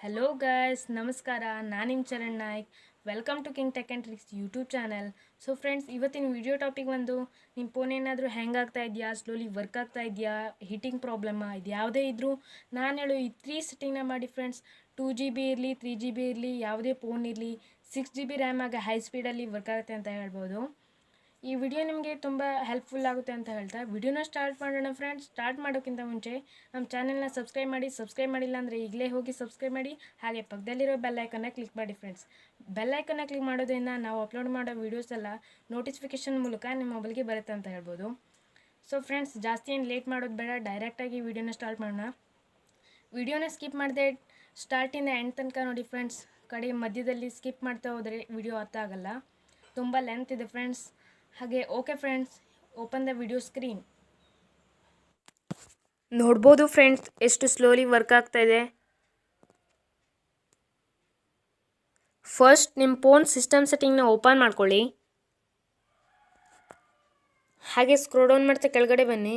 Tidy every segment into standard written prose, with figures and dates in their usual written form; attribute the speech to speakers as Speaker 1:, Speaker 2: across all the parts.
Speaker 1: Hello guys, ನಮಸ್ಕಾರ. ನಾನು ನಿಮ್ಮ Charan Nayak. Welcome to king tech and tricks YouTube channel. So friends, ಇವತ್ತಿನ ವಿಡಿಯೋ ಟಾಪಿಕ್ ಒಂದು ನಿಮ್ಮ ಫೋನ್ ಏನಾದರೂ ಹ್ಯಾಂಗ್ ಆಗ್ತಾ ಇದೆಯಾ, ಸ್ಲೋಲಿ ವರ್ಕ್ ಆಗ್ತಾ ಇದೆಯಾ, ಹೀಟಿಂಗ್ ಪ್ರಾಬ್ಲಮ್ಮ, ಇದು ಯಾವುದೇ ಇದ್ದರೂ ನಾನು ಹೇಳೋ ಈ 3 ಸೆಟ್ಟಿಂಗ್ನ ಮಾಡಿ ಫ್ರೆಂಡ್ಸ್. 2GB ಇರಲಿ, 3GB ಇರಲಿ, ಯಾವುದೇ ಫೋನ್ ಇರಲಿ, 6GB ರ್ಯಾಮ್ ಆಗ ಹೈ ಸ್ಪೀಡಲ್ಲಿ ವರ್ಕ್ ಆಗುತ್ತೆ ಅಂತ ಹೇಳ್ಬೋದು. ಈ ವಿಡಿಯೋ ನಿಮಗೆ ತುಂಬ ಹೆಲ್ಪ್ಫುಲ್ ಆಗುತ್ತೆ ಅಂತ ಹೇಳ್ತಾ ವಿಡಿಯೋನ ಸ್ಟಾರ್ಟ್ ಮಾಡೋಣ ಫ್ರೆಂಡ್ಸ್. ಸ್ಟಾರ್ಟ್ ಮಾಡೋಕ್ಕಿಂತ ಮುಂಚೆ ನಮ್ಮ ಚಾನೆಲ್ನ ಸಬ್ಸ್ಕ್ರೈಬ್ ಮಾಡಿಲ್ಲ ಅಂದರೆ ಈಗಲೇ ಹೋಗಿ ಸಬ್ಸ್ಕ್ರೈಬ್ ಮಾಡಿ. ಹಾಗೆ ಪಕ್ಕದಲ್ಲಿರೋ ಬೆಲ್ ಐಕನ್ನ ಕ್ಲಿಕ್ ಮಾಡಿ ಫ್ರೆಂಡ್ಸ್. ಬೆಲ್ ಐಕನ್ನ ಕ್ಲಿಕ್ ಮಾಡೋದ್ರಿಂದ ನಾವು ಅಪ್ಲೋಡ್ ಮಾಡೋ ವೀಡಿಯೋಸ್ ಎಲ್ಲ ನೋಟಿಫಿಕೇಷನ್ ಮೂಲಕ ನಿಮ್ಮ ಮೊಬೈಲ್ಗೆ ಬರುತ್ತೆ ಅಂತ ಹೇಳ್ಬೋದು. ಸೊ ಫ್ರೆಂಡ್ಸ್, ಜಾಸ್ತಿ ಏನು ಲೇಟ್ ಮಾಡೋದು ಬೇಡ, ಡೈರೆಕ್ಟಾಗಿ ವಿಡಿಯೋನ ಸ್ಟಾರ್ಟ್ ಮಾಡೋಣ. ವಿಡಿಯೋನ ಸ್ಕಿಪ್ ಮಾಡದೆ ಸ್ಟಾರ್ಟಿಂದ ಎಂಡ್ ತನಕ ನೋಡಿ ಫ್ರೆಂಡ್ಸ್. ಕಡೆ ಮಧ್ಯದಲ್ಲಿ ಸ್ಕಿಪ್ ಮಾಡ್ತಾ ಹೋದರೆ ವಿಡಿಯೋ ಅರ್ಥ ಆಗಲ್ಲ, ತುಂಬ ಲೆಂತ್ ಇದೆ ಫ್ರೆಂಡ್ಸ್. ಹಾಗೆ okay friends, open the video screen. ನೋಡ್ಬೋದು ಫ್ರೆಂಡ್ಸ್, ಎಷ್ಟು ಸ್ಲೋಲಿ ವರ್ಕ್ ಆಗ್ತಾ ಇದೆ. ಫಸ್ಟ್ ನಿಮ್ಮ ಫೋನ್ ಸಿಸ್ಟಮ್ ಸೆಟ್ಟಿಂಗ್ನ ಓಪನ್ ಮಾಡ್ಕೊಳ್ಳಿ. ಹಾಗೆ ಸ್ಕ್ರೋಲ್ ಡೌನ್ ಮಾಡ್ತಾ ಕೆಳಗಡೆ ಬನ್ನಿ.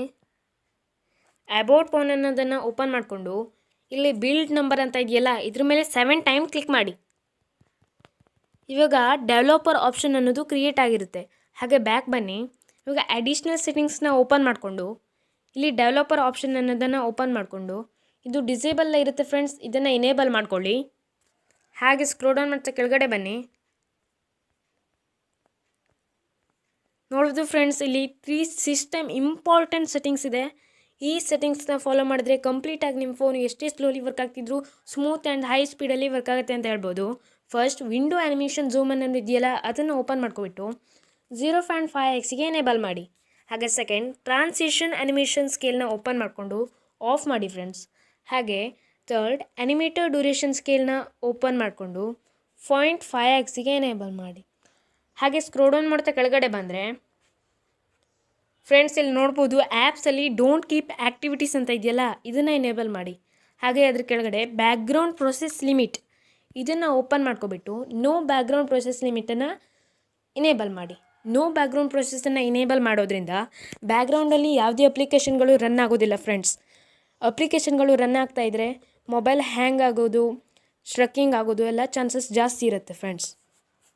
Speaker 1: ಅಬೌಟ್ ಫೋನ್ ಅನ್ನೋದನ್ನು ಓಪನ್ ಮಾಡಿಕೊಂಡು ಇಲ್ಲಿ ಬಿಲ್ಡ್ ನಂಬರ್ ಅಂತ ಇದೆಯಲ್ಲ, ಇದ್ರ ಮೇಲೆ 7 ಟೈಮ್ ಕ್ಲಿಕ್ ಮಾಡಿ. ಇವಾಗ ಡೆವಲಪರ್ ಆಪ್ಷನ್ ಅನ್ನೋದು ಕ್ರಿಯೇಟ್ ಆಗಿರುತ್ತೆ. ಹಾಗೆ ಬ್ಯಾಕ್ ಬನ್ನಿ. ಇವಾಗ ಅಡಿಷ್ನಲ್ ಸೆಟ್ಟಿಂಗ್ಸ್ನ ಓಪನ್ ಮಾಡಿಕೊಂಡು ಇಲ್ಲಿ ಡೆವಲಪರ್ ಆಪ್ಷನ್ ಅನ್ನೋದನ್ನು ಓಪನ್ ಮಾಡಿಕೊಂಡು ಇದು ಡಿಸೇಬಲ್ ಇರುತ್ತೆ ಫ್ರೆಂಡ್ಸ್, ಇದನ್ನು ಎನೇಬಲ್ ಮಾಡ್ಕೊಳ್ಳಿ. ಹಾಗೆ ಸ್ಕ್ರೋಲ್ ಡೌನ್ ಮಾಡ್ತಾ ಕೆಳಗಡೆ ಬನ್ನಿ. ನೋಡೋದು ಫ್ರೆಂಡ್ಸ್, ಇಲ್ಲಿ 3 ಸಿಸ್ಟಮ್ ಇಂಪಾರ್ಟೆಂಟ್ ಸೆಟ್ಟಿಂಗ್ಸ್ ಇದೆ. ಈ ಸೆಟ್ಟಿಂಗ್ಸ್ನ ಫಾಲೋ ಮಾಡಿದ್ರೆ ಕಂಪ್ಲೀಟಾಗಿ ನಿಮ್ಮ ಫೋನ್ ಎಷ್ಟೇ ಸ್ಲೋಲಿ ವರ್ಕ್ ಆಗ್ತಿದ್ರು ಸ್ಮೂತ್ ಆ್ಯಂಡ್ ಹೈ ಸ್ಪೀಡಲ್ಲಿ ವರ್ಕ್ ಆಗುತ್ತೆ ಅಂತ ಹೇಳ್ಬೋದು. ಫಸ್ಟ್ ವಿಂಡೋ ಆ್ಯನಿಮೇಷನ್ ಝೂಮ್ ಅನ್ನೋದು ಇದೆಯಲ್ಲ, ಅದನ್ನು ಓಪನ್ ಮಾಡ್ಕೊಬಿಟ್ಟು 0.5x ಎನೇಬಲ್ ಮಾಡಿ. ಹಾಗೆ ಸೆಕೆಂಡ್ ಟ್ರಾನ್ಸಿಷನ್ ಆ್ಯನಿಮೇಷನ್ ಸ್ಕೇಲ್ನ ಓಪನ್ ಮಾಡಿಕೊಂಡು ಆಫ್ ಮಾಡಿ ಫ್ರೆಂಡ್ಸ್. ಹಾಗೆ ಥರ್ಡ್ ಆ್ಯನಿಮೇಟರ್ ಡ್ಯೂರೇಷನ್ ಸ್ಕೇಲ್ನ ಓಪನ್ ಮಾಡಿಕೊಂಡು 0.5x ಎನೇಬಲ್ ಮಾಡಿ. ಹಾಗೆ ಸ್ಕ್ರೋಲ್ ಡೌನ್ ಮಾಡ್ತಾ ಕೆಳಗಡೆ ಬಂದರೆ ಫ್ರೆಂಡ್ಸ್, ಇಲ್ಲಿ ನೋಡ್ಬೋದು ಆ್ಯಪ್ಸಲ್ಲಿ ಡೋಂಟ್ ಕೀಪ್ ಆ್ಯಕ್ಟಿವಿಟೀಸ್ ಅಂತ ಇದೆಯಲ್ಲ, ಇದನ್ನು ಎನೇಬಲ್ ಮಾಡಿ. ಹಾಗೆ ಅದ್ರ ಕೆಳಗಡೆ ಬ್ಯಾಕ್ಗ್ರೌಂಡ್ ಪ್ರೊಸೆಸ್ ಲಿಮಿಟ್ ಇದನ್ನು ಓಪನ್ ಮಾಡ್ಕೊಬಿಟ್ಟು ನೋ ಬ್ಯಾಕ್ಗ್ರೌಂಡ್ ಪ್ರೊಸೆಸ್ ಲಿಮಿಟನ್ನು ಇನೇಬಲ್ ಮಾಡಿ. ನೋ ಬ್ಯಾಕ್ಗ್ರೌಂಡ್ ಪ್ರೊಸೆಸನ್ನು ಇನೇಬಲ್ ಮಾಡೋದ್ರಿಂದ ಬ್ಯಾಕ್ಗ್ರೌಂಡಲ್ಲಿ ಯಾವುದೇ ಅಪ್ಲಿಕೇಶನ್ಗಳು ರನ್ ಆಗೋದಿಲ್ಲ ಫ್ರೆಂಡ್ಸ್. ಅಪ್ಲಿಕೇಶನ್ಗಳು ರನ್ ಆಗ್ತಾಯಿದ್ರೆ ಮೊಬೈಲ್ ಹ್ಯಾಂಗ್ ಆಗೋದು, ಸ್ಟ್ರಕ್ಕಿಂಗ್ ಆಗೋದು ಎಲ್ಲ ಚಾನ್ಸಸ್ ಜಾಸ್ತಿ ಇರುತ್ತೆ ಫ್ರೆಂಡ್ಸ್.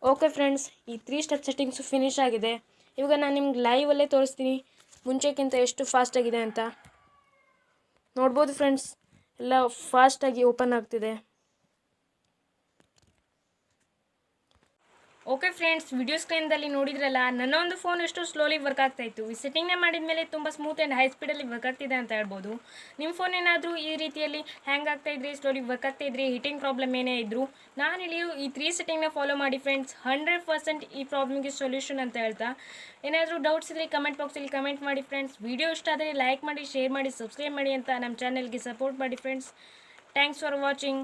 Speaker 1: ಓಕೆ ಫ್ರೆಂಡ್ಸ್, ಈ 3 ಸ್ಟೆಪ್ ಸೆಟ್ಟಿಂಗ್ಸು ಫಿನಿಶ್ ಆಗಿದೆ. ಇವಾಗ ನಾನು ನಿಮ್ಗೆ ಲೈವಲ್ಲೇ ತೋರಿಸ್ತೀನಿ ಮುಂಚೆಕ್ಕಿಂತ ಎಷ್ಟು ಫಾಸ್ಟಾಗಿದೆ ಅಂತ. ನೋಡ್ಬೋದು ಫ್ರೆಂಡ್ಸ್, ಎಲ್ಲ ಫಾಸ್ಟಾಗಿ ಓಪನ್ ಆಗ್ತಿದೆ. ಓಕೆ ಫ್ರೆಂಡ್ಸ್, ವಿಡಿಯೋ ಸ್ಕ್ರೀನ್ದಲ್ಲಿ ನೋಡಿದ್ರಲ್ಲ, ನನ್ನ ಒಂದು ಫೋನ್ ಎಷ್ಟು ಸ್ಲೋಲಿ ವರ್ಕ್ ಆಗ್ತಾಯಿತ್ತು. ಈ ಸೆಟ್ಟಿಂಗ್ನ ಮಾಡಿದ ಮೇಲೆ ತುಂಬ ಸ್ಮೂತ್ ಆ್ಯಂಡ್ ಹೈ ಸ್ಪೀಡಲ್ಲಿ ವರ್ಕ್ ಆಗ್ತಿದೆ ಅಂತ ಹೇಳ್ಬೋದು. ನಿಮ್ಮ ಫೋನ್ ಏನಾದರೂ ಈ ರೀತಿಯಲ್ಲಿ ಹ್ಯಾಂಗ್ ಆಗ್ತಾಯಿದ್ರೆ, ಸ್ಲೋಲಿ ವರ್ಕ್ ಆಗ್ತಾಯಿದ್ರೆ, ಹೀಟಿಂಗ್ ಪ್ರಾಬ್ಲಮ್ ಏನೇ ಇದ್ದರೂ ನಾನು ಹೇಳಿರೋ ಈ 3 ಸೆಟ್ಟಿಂಗ್ನ ಫಾಲೋ ಮಾಡಿ ಫ್ರೆಂಡ್ಸ್. 100% ಈ ಪ್ರಾಬ್ಲಮ್ಗೆ ಸೊಲ್ಯೂಷನ್ ಅಂತ ಹೇಳ್ತಾ, ಏನಾದರೂ ಡೌಟ್ಸ್ ಇದ್ದರೆ ಕಮೆಂಟ್ ಬಾಕ್ಸಲ್ಲಿ ಕಮೆಂಟ್ ಮಾಡಿ ಫ್ರೆಂಡ್ಸ್. ವಿಡಿಯೋ ಇಷ್ಟ ಆದರೆ ಲೈಕ್ ಮಾಡಿ, ಶೇರ್ ಮಾಡಿ, ಸಬ್ಸ್ಕ್ರೈಬ್ ಮಾಡಿ ಅಂತ ನಮ್ಮ ಚಾನಲ್ಗೆ ಸಪೋರ್ಟ್ ಮಾಡಿ ಫ್ರೆಂಡ್ಸ್. Thanks for watching.